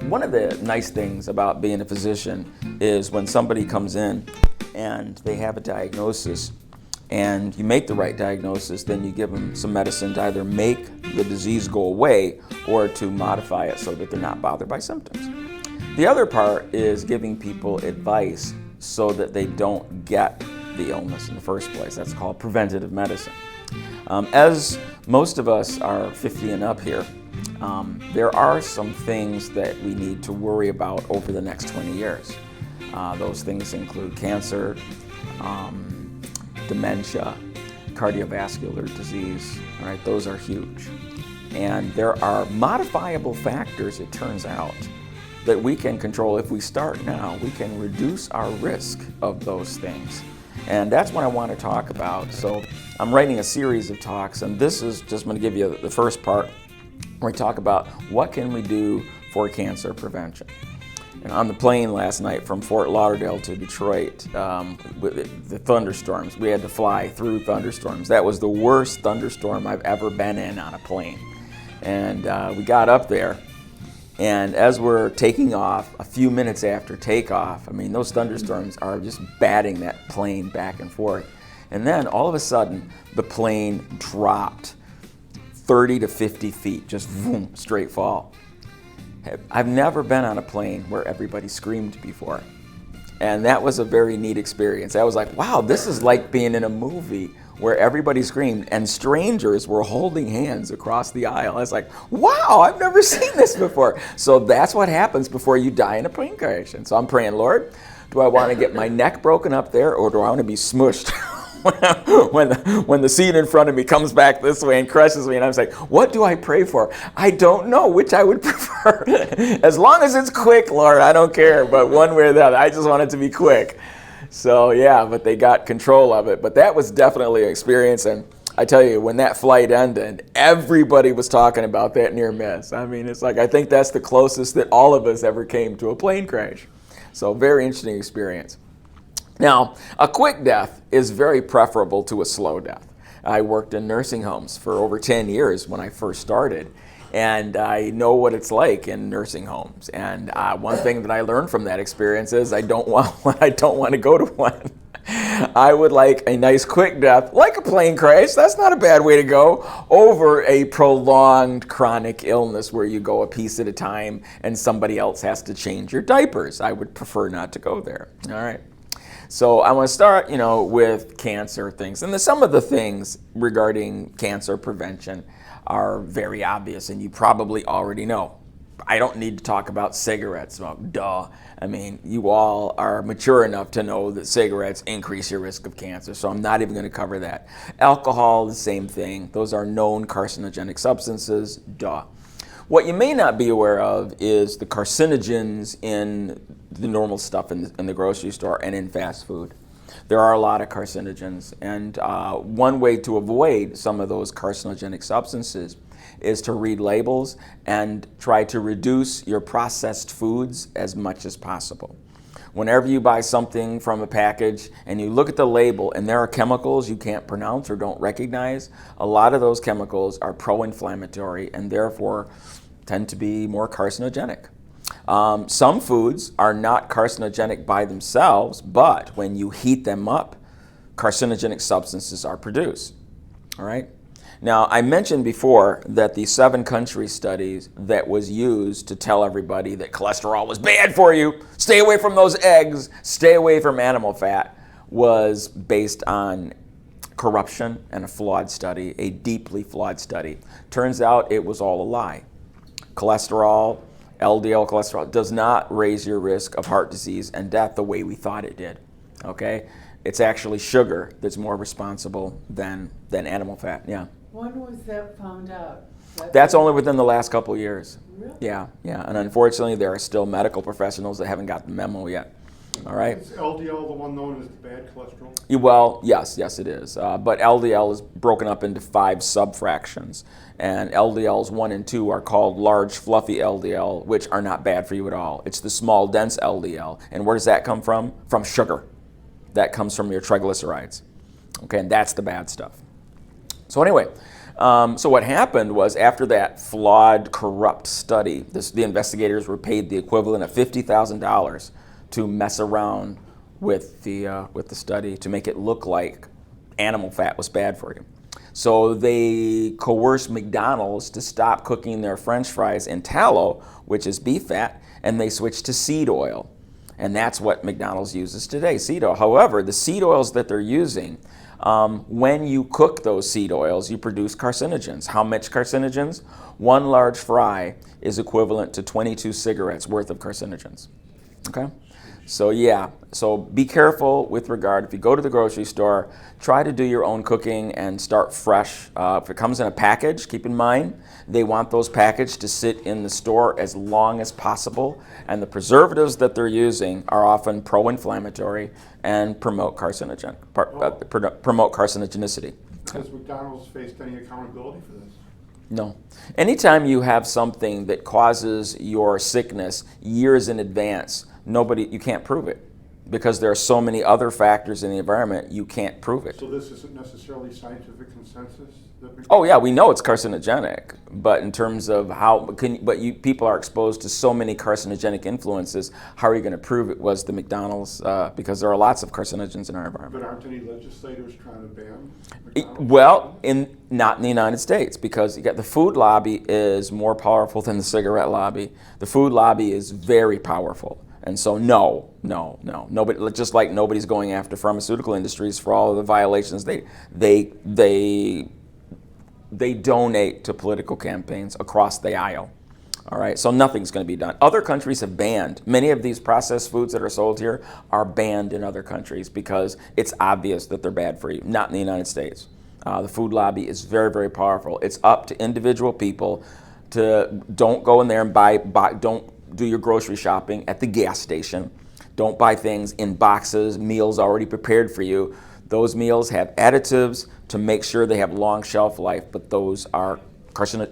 One of the nice things about being a physician is when somebody comes in and they have a diagnosis and you make the right diagnosis, then you give them some medicine to either make the disease go away or to modify it so that they're not bothered by symptoms. The other part is giving people advice so that they don't get the illness in the first place. That's called preventative medicine. As most of us are 50 and up here, there are some things that we need to worry about over the next 20 years. Those things include cancer, dementia, cardiovascular disease. All right, those are huge. And there are modifiable factors, it turns out, that we can control. If we start now, we can reduce our risk of those things. And that's what I want to talk about. So I'm writing a series of talks, and this is just going to give you the first part where we talk about what can we do for cancer prevention. And on the plane last night from Fort Lauderdale to Detroit, with the thunderstorms, we had to fly through thunderstorms. That was the worst thunderstorm I've ever been in on a plane. And we got up there, and as we're taking off, a few minutes after takeoff, I mean, those thunderstorms are just batting that plane back and forth. And then all of a sudden, the plane dropped 30 to 50 feet, just boom, straight fall. I've never been on a plane where everybody screamed before. And that was a very neat experience. I was like, wow, this is like being in a movie where everybody screamed and strangers were holding hands across the aisle. I was like, wow, I've never seen this before. So that's what happens before you die in a plane crash. And so I'm praying, Lord, do I want to get my neck broken up there, or do I want to be smushed when the seat in front of me comes back this way and crushes me? And I was like, what do I pray for? I don't know which I would prefer. As long as it's quick, Lord, I don't care. But one way or the other, I just want it to be quick. So yeah, but they got control of it. But that was definitely an experience. And I tell you, when that flight ended, everybody was talking about that near miss. I mean, it's like, I think that's the closest that all of us ever came to a plane crash. So very interesting experience. Now, a quick death is very preferable to a slow death. I worked in nursing homes for over 10 years when I first started, and I know what it's like in nursing homes. And one thing that I learned from that experience is I don't want to go to one. I would like a nice quick death, like a plane crash, that's not a bad way to go, over a prolonged chronic illness where you go a piece at a time and somebody else has to change your diapers. I would prefer not to go there. All right. So I want to start, with cancer things. And some of the things regarding cancer prevention are very obvious, and you probably already know. I don't need to talk about cigarette smoke, duh. I mean, you all are mature enough to know that cigarettes increase your risk of cancer, so I'm not even going to cover that. Alcohol, the same thing. Those are known carcinogenic substances, duh. What you may not be aware of is the carcinogens in the normal stuff in the grocery store and in fast food. There are a lot of carcinogens, and one way to avoid some of those carcinogenic substances is to read labels and try to reduce your processed foods as much as possible. Whenever you buy something from a package and you look at the label and there are chemicals you can't pronounce or don't recognize, a lot of those chemicals are pro-inflammatory and therefore tend to be more carcinogenic. Some foods are not carcinogenic by themselves, but when you heat them up, carcinogenic substances are produced. All right? Now, I mentioned before that the 7-country studies that was used to tell everybody that cholesterol was bad for you, stay away from those eggs, stay away from animal fat, was based on corruption and a flawed study, a deeply flawed study. Turns out it was all a lie. Cholesterol, LDL cholesterol, does not raise your risk of heart disease and death the way we thought it did. Okay? It's actually sugar that's more responsible than animal fat. Yeah. When was that found out? That's only within the last couple of years. Really? Yeah. And unfortunately, there are still medical professionals that haven't got the memo yet. All right? Is LDL the one known as bad cholesterol? Well, yes, it is. But LDL is broken up into 5 subfractions. And LDLs 1 and 2 are called large, fluffy LDL, which are not bad for you at all. It's the small, dense LDL. And where does that come from? From sugar. That comes from your triglycerides. Okay, and that's the bad stuff. So anyway, So what happened was after that flawed, corrupt study, the investigators were paid the equivalent of $50,000 to mess around with the study to make it look like animal fat was bad for you. So they coerced McDonald's to stop cooking their French fries in tallow, which is beef fat, and they switched to seed oil. And that's what McDonald's uses today, seed oil. However, the seed oils that they're using, when you cook those seed oils, you produce carcinogens. How much carcinogens? One large fry is equivalent to 22 cigarettes worth of carcinogens. Okay? So yeah, so be careful with regard, if you go to the grocery store, try to do your own cooking and start fresh. If it comes in a package, keep in mind, they want those packages to sit in the store as long as possible, and the preservatives that they're using are often pro-inflammatory and promote carcinogenicity. Has McDonald's faced any accountability for this? No. Anytime you have something that causes your sickness years in advance, you can't prove it because there are so many other factors in the environment, you can't prove it. So this isn't necessarily scientific consensus? Oh yeah, we know it's carcinogenic, but in terms of people are exposed to so many carcinogenic influences, how are you going to prove it was the McDonald's, because there are lots of carcinogens in our environment. But aren't any legislators trying to ban McDonald's? Well, not in the United States, because the food lobby is more powerful than the cigarette lobby. The food lobby is very powerful. And so no. Nobody, just like nobody's going after pharmaceutical industries for all of the violations they donate to political campaigns across the aisle. All right, so nothing's going to be done. Other countries have banned many of these processed foods that are sold here are banned in other countries because it's obvious that they're bad for you. Not in the United States. The food lobby is very, very powerful. It's up to individual people to don't go in there and don't do your grocery shopping at the gas station. Don't buy things in boxes, meals already prepared for you. Those meals have additives to make sure they have long shelf life, but those are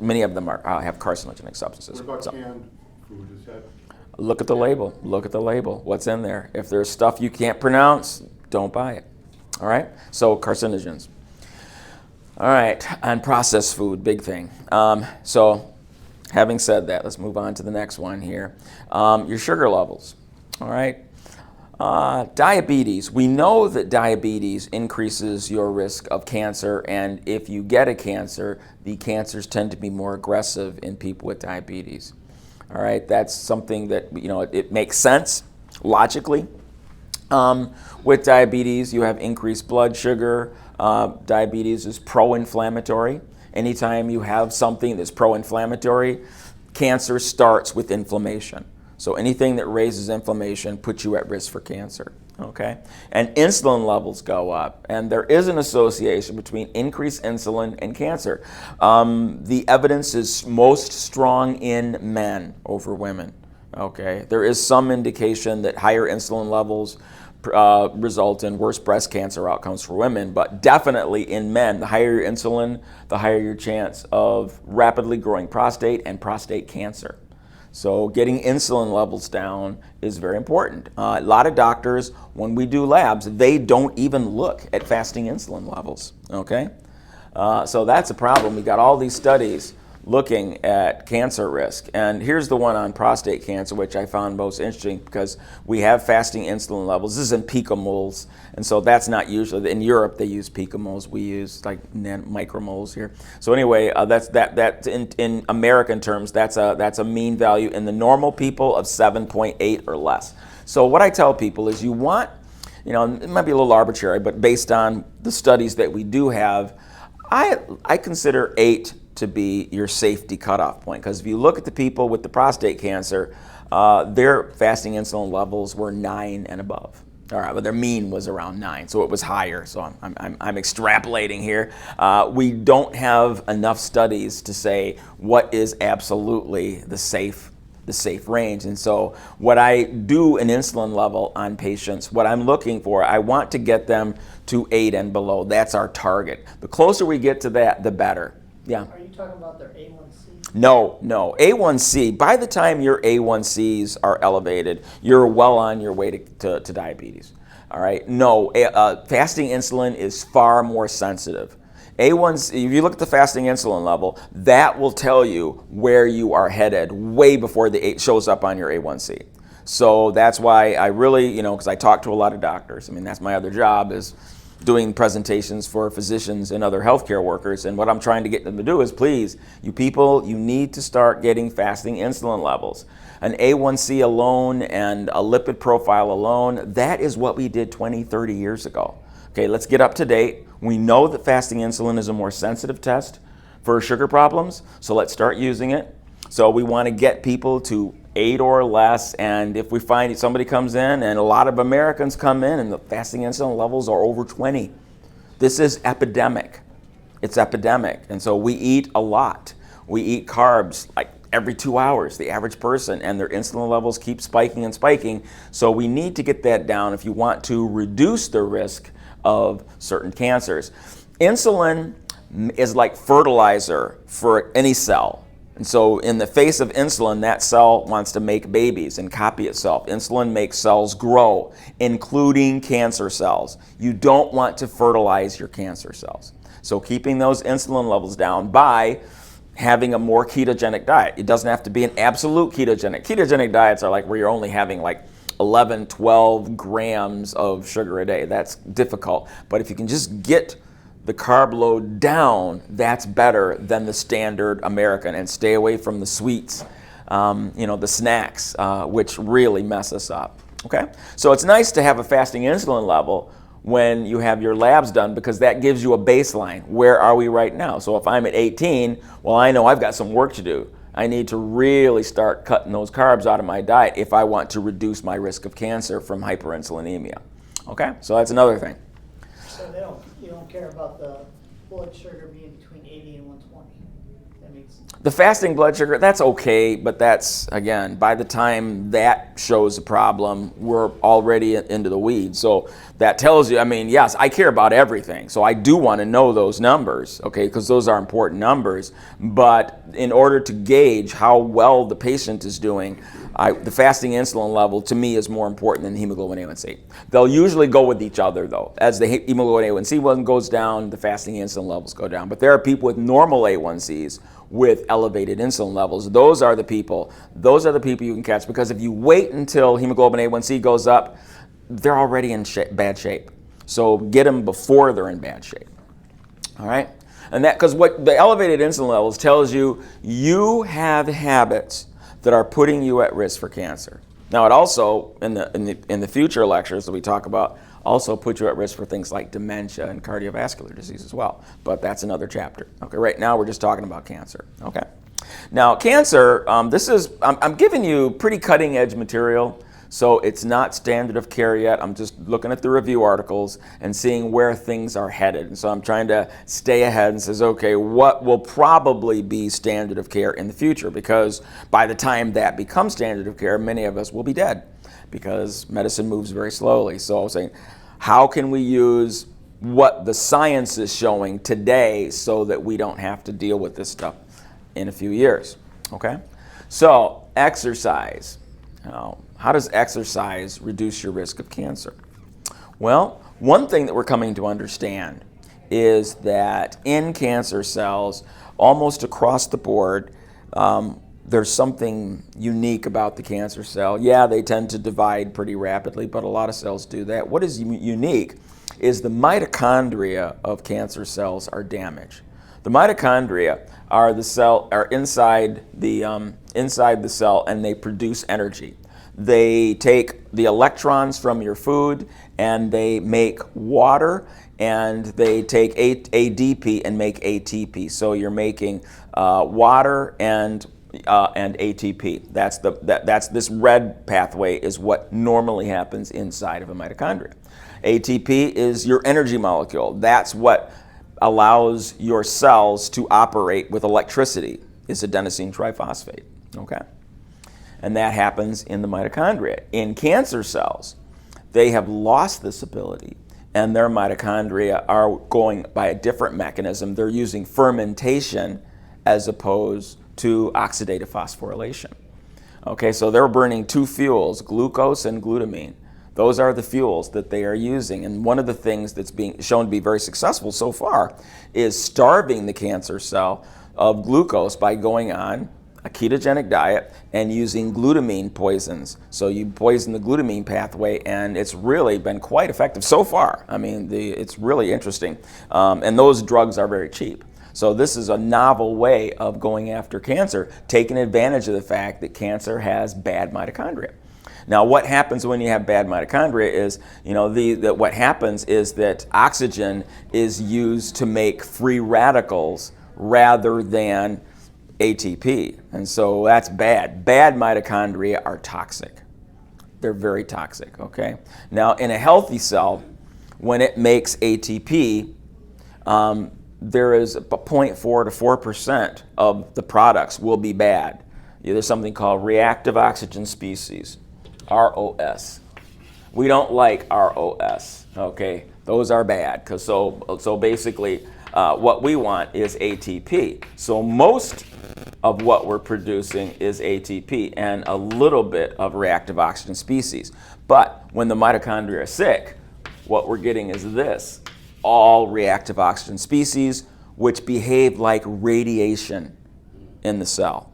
many of them have carcinogenic substances. What about canned food? Is that? Look at the label. Look at the label. What's in there? If there's stuff you can't pronounce, don't buy it. All right? So carcinogens. All right, and processed food, big thing. So having said that, let's move on to the next one here. Your sugar levels. All right? Diabetes. We know that diabetes increases your risk of cancer, and if you get a cancer, the cancers tend to be more aggressive in people with diabetes. All right, that's something that, it makes sense logically. With diabetes, you have increased blood sugar. Diabetes is pro-inflammatory. Anytime you have something that's pro-inflammatory, cancer starts with inflammation. So anything that raises inflammation puts you at risk for cancer, okay? And insulin levels go up, and there is an association between increased insulin and cancer. The evidence is most strong in men over women, okay? There is some indication that higher insulin levels result in worse breast cancer outcomes for women, but definitely in men, the higher your insulin, the higher your chance of rapidly growing prostate and prostate cancer. So getting insulin levels down is very important. A lot of doctors, when we do labs, they don't even look at fasting insulin levels, okay? So that's a problem. We got all these studies looking at cancer risk. And here's the one on prostate cancer, which I found most interesting because we have fasting insulin levels. This is in picomoles, and so that's not usually, in Europe they use picomoles, we use like micromoles here. So anyway, that's in American terms, that's a mean value in the normal people of 7.8 or less. So what I tell people is you want, it might be a little arbitrary, but based on the studies that we do have, I consider 8 to be your safety cutoff point. Because if you look at the people with the prostate cancer, their fasting insulin levels were 9 and above. All right, but their mean was around 9, so it was higher. So I'm extrapolating here. We don't have enough studies to say what is absolutely the safe range. And so what I do an insulin level on patients, what I'm looking for, I want to get them to 8 and below. That's our target. The closer we get to that, the better. Yeah. Are you talking about their A1C? No. A1C, by the time your A1Cs are elevated, you're well on your way to diabetes. All right? No, fasting insulin is far more sensitive. A1C, if you look at the fasting insulin level, that will tell you where you are headed way before it shows up on your A1C. So that's why I really, because I talk to a lot of doctors. I mean, that's my other job, is doing presentations for physicians and other healthcare workers. And what I'm trying to get them to do is, please, you people, you need to start getting fasting insulin levels. An A1C alone and a lipid profile alone, that is what we did 20, 30 years ago. Okay, let's get up to date. We know that fasting insulin is a more sensitive test for sugar problems, so let's start using it. So we want to get people to 8 or less, and if we find somebody comes in, and a lot of Americans come in and the fasting insulin levels are over 20, this is epidemic. It's epidemic, and so we eat a lot. We eat carbs like every 2 hours, the average person, and their insulin levels keep spiking and spiking. So we need to get that down if you want to reduce the risk of certain cancers. Insulin is like fertilizer for any cell. And so in the face of insulin, that cell wants to make babies and copy itself. Insulin makes cells grow, including cancer cells. You don't want to fertilize your cancer cells. So keeping those insulin levels down by having a more ketogenic diet. It doesn't have to be an absolute ketogenic. Ketogenic diets are like where you're only having like 11, 12 grams of sugar a day. That's difficult. But if you can just get the carb load down, that's better than the standard American, and stay away from the sweets, the snacks, which really mess us up. Okay? So it's nice to have a fasting insulin level when you have your labs done, because that gives you a baseline. Where are we right now? So if I'm at 18, well, I know I've got some work to do. I need to really start cutting those carbs out of my diet if I want to reduce my risk of cancer from hyperinsulinemia. Okay, so that's another thing. So you don't care about the blood sugar being between 80 and 120. That makes sense. The fasting blood sugar, that's okay, but that's, again, by the time that shows a problem, we're already into the weeds. So that tells you, yes, I care about everything. So I do want to know those numbers, okay, because those are important numbers. But in order to gauge how well the patient is doing, the fasting insulin level, to me, is more important than the hemoglobin A1C. They'll usually go with each other, though. As the hemoglobin A1C one goes down, the fasting insulin levels go down. But there are people with normal A1Cs with elevated insulin levels. Those are the people you can catch, because if you wait until hemoglobin A1C goes up, they're already in bad shape. So get them before they're in bad shape. All right? And that, because what the elevated insulin levels tells you, you have habits that are putting you at risk for cancer. Now, it also, in the future lectures that we talk about, also put you at risk for things like dementia and cardiovascular disease as well. But that's another chapter. Okay, right now we're just talking about cancer. Okay. Now, cancer, I'm giving you pretty cutting edge material. So it's not standard of care yet. I'm just looking at the review articles and seeing where things are headed. And so I'm trying to stay ahead and says, okay, what will probably be standard of care in the future? Because by the time that becomes standard of care, many of us will be dead, because medicine moves very slowly. So I was saying, how can we use what the science is showing today so that we don't have to deal with this stuff in a few years? Okay? So exercise. Now, how does exercise reduce your risk of cancer? Well, one thing that we're coming to understand is that in cancer cells, almost across the board, there's something unique about the cancer cell. Yeah, they tend to divide pretty rapidly, but a lot of cells do that. What is unique is the mitochondria of cancer cells are damaged. The mitochondria are inside the cell, and they produce energy. They take the electrons from your food and they make water, and they take ADP and make ATP. So you're making water and ATP. That's this red pathway is what normally happens inside of a mitochondria. ATP is your energy molecule. That's what allows your cells to operate with electricity. It's adenosine triphosphate. Okay. And that happens in the mitochondria. In cancer cells, they have lost this ability, and their mitochondria are going by a different mechanism. They're using fermentation as opposed to oxidative phosphorylation. Okay, so they're burning two fuels, glucose and glutamine. Those are the fuels that they are using. And one of the things that's being shown to be very successful so far is starving the cancer cell of glucose by going on a ketogenic diet and using glutamine poisons. So you poison the glutamine pathway, and it's really been quite effective so far. I mean, it's really interesting. And those drugs are very cheap. So this is a novel way of going after cancer, taking advantage of the fact that cancer has bad mitochondria. Now, what happens when you have bad mitochondria is, what happens is that oxygen is used to make free radicals rather than ATP. And so that's bad. Bad mitochondria are toxic. They're very toxic, okay? Now, in a healthy cell, when it makes ATP, there is 0.4 to 4% of the products will be bad. There's something called reactive oxygen species. ROS. We don't like ROS, okay? Those are bad, because so basically what we want is ATP. So most of what we're producing is ATP and a little bit of reactive oxygen species. But when the mitochondria are sick, what we're getting is this, all reactive oxygen species, which behave like radiation in the cell.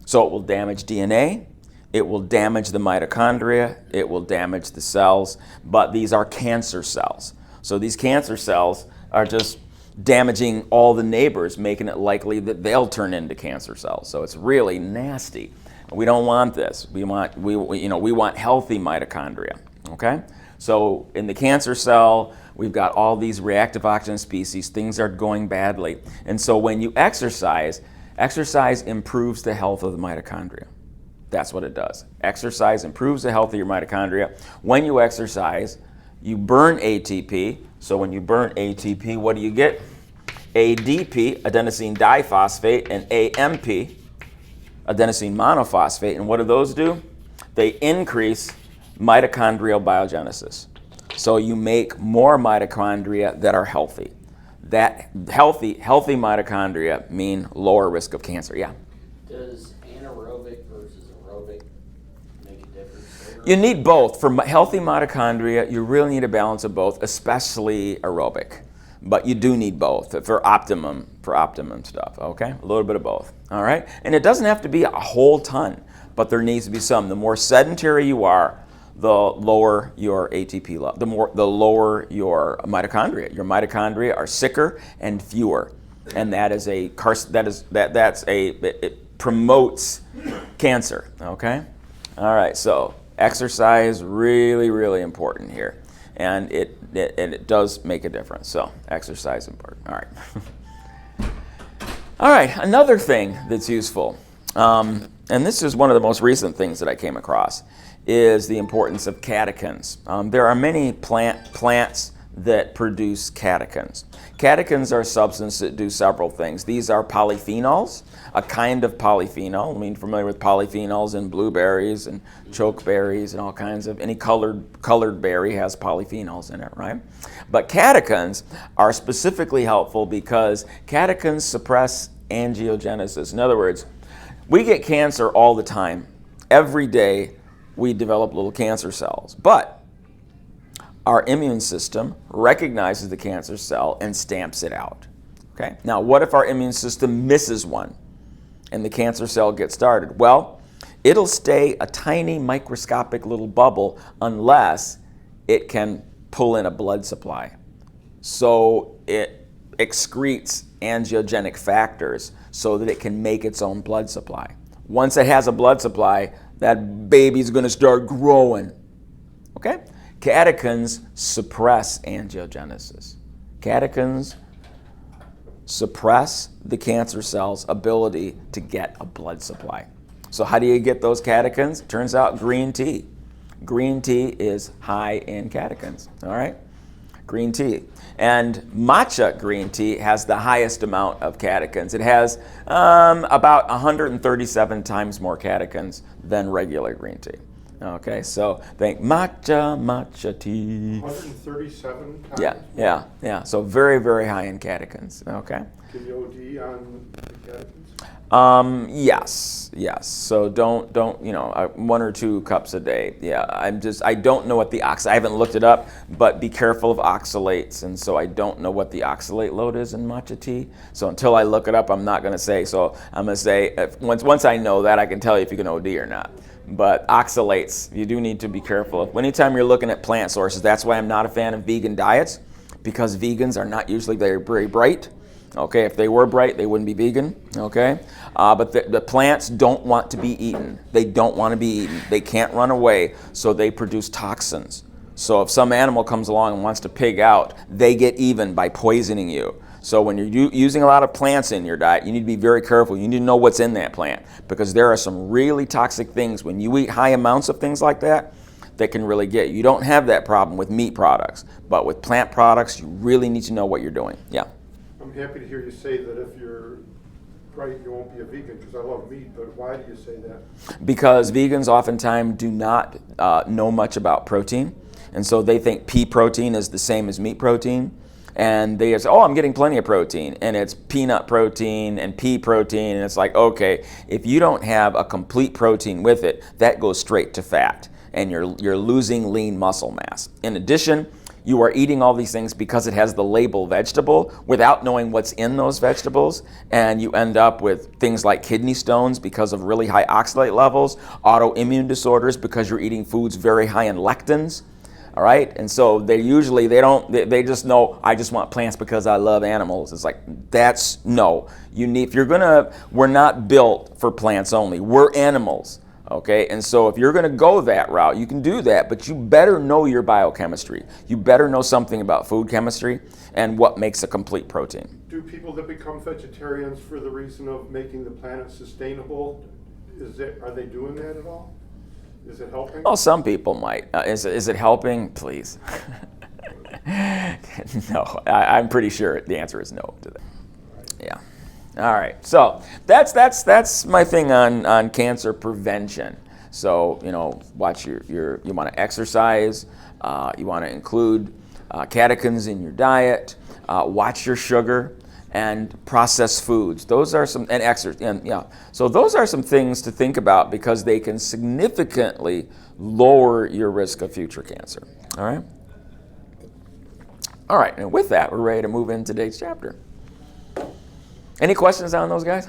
So it will damage DNA, it will damage the mitochondria, it will damage the cells, but these are cancer cells. So these cancer cells are just damaging all the neighbors, making it likely that they'll turn into cancer cells. So it's really nasty. We don't want this. We want healthy mitochondria, okay? So in the cancer cell, we've got all these reactive oxygen species, things are going badly. And so when you exercise improves the health of the mitochondria. That's what it does. Exercise improves the health of your mitochondria. When you exercise, you burn ATP. So when you burn ATP, what do you get? ADP, adenosine diphosphate, and AMP, adenosine monophosphate. And what do those do? They increase mitochondrial biogenesis. So you make more mitochondria that are healthy. That healthy mitochondria mean lower risk of cancer. Yeah. Does anaerobic versus aerobic make a difference? You need both. For healthy mitochondria, you really need a balance of both, especially aerobic. But you do need both for optimum stuff, okay? A little bit of both, all right? And it doesn't have to be a whole ton, but there needs to be some. The more sedentary you are, the lower your ATP level, the lower your mitochondria. Your mitochondria are sicker and fewer, and it promotes cancer. Okay, all right. So exercise really, really important here, and it does make a difference. So exercise important. All right. All right. Another thing that's useful, and this is one of the most recent things that I came across, is the importance of catechins. There are many plants that produce catechins. Catechins are substances that do several things. These are polyphenols, a kind of polyphenol. I mean, familiar with polyphenols in blueberries and chokeberries and all kinds of, any colored berry has polyphenols in it, right? But catechins are specifically helpful because catechins suppress angiogenesis. In other words, we get cancer all the time. Every day, we develop little cancer cells. But our immune system recognizes the cancer cell and stamps it out. Okay? Now, what if our immune system misses one and the cancer cell gets started? Well, it'll stay a tiny microscopic little bubble unless it can pull in a blood supply. So it excretes angiogenic factors so that it can make its own blood supply. Once it has a blood supply, that baby's going to start growing. Okay? Catechins suppress angiogenesis. Catechins suppress the cancer cell's ability to get a blood supply. So how do you get those catechins? It turns out green tea. Green tea is high in catechins. All right? Green tea. And matcha green tea has the highest amount of catechins. It has about 137 times more catechins than regular green tea. Okay, so think matcha tea. 137 times? Yeah. So very, very high in catechins. Okay. Can you OD on the catechins? Yes. So don't, 1 or 2 cups a day. Yeah, I don't know what I haven't looked it up, but be careful of oxalates. And so I don't know what the oxalate load is in matcha tea. So until I look it up, I'm not going to say. So I'm going to say, once I know that, I can tell you if you can OD or not. But oxalates, you do need to be careful of. Anytime you're looking at plant sources, that's why I'm not a fan of vegan diets, because vegans are not usually very bright. Okay, if they were bright, they wouldn't be vegan. Okay, but the plants don't want to be eaten. They don't want to be eaten. They can't run away, so they produce toxins. So if some animal comes along and wants to pig out, they get even by poisoning you. So when you're using a lot of plants in your diet, you need to be very careful. You need to know what's in that plant, because there are some really toxic things when you eat high amounts of things like that can really get you. You don't have that problem with meat products, but with plant products, you really need to know what you're doing. Yeah. I'm happy to hear you say that if you're right, you won't be a vegan, because I love meat, but why do you say that? Because vegans oftentimes do not know much about protein, and so they think pea protein is the same as meat protein, and they say, oh, I'm getting plenty of protein, and it's peanut protein and pea protein, and it's like, okay, if you don't have a complete protein with it, that goes straight to fat, and you're losing lean muscle mass. In addition, you are eating all these things because it has the label vegetable without knowing what's in those vegetables, and you end up with things like kidney stones because of really high oxalate levels, autoimmune disorders because you're eating foods very high in lectins. All right, and so they just know, I just want plants because I love animals. It's like, we're not built for plants only. We're animals. Okay, and so if you're going to go that route, you can do that, but you better know your biochemistry. You better know something about food chemistry and what makes a complete protein. Do people that become vegetarians for the reason of making the planet sustainable, are they doing that at all? Is it helping? Well, some people might. Is it helping? Please. No, I'm pretty sure the answer is no to that. Yeah. All right, so that's my thing on cancer prevention. So watch you want to exercise, you want to include catechins in your diet, watch your sugar, and processed foods. Those are some So those are some things to think about, because they can significantly lower your risk of future cancer. All right. All right, and with that, we're ready to move into today's chapter. Any questions on those, guys?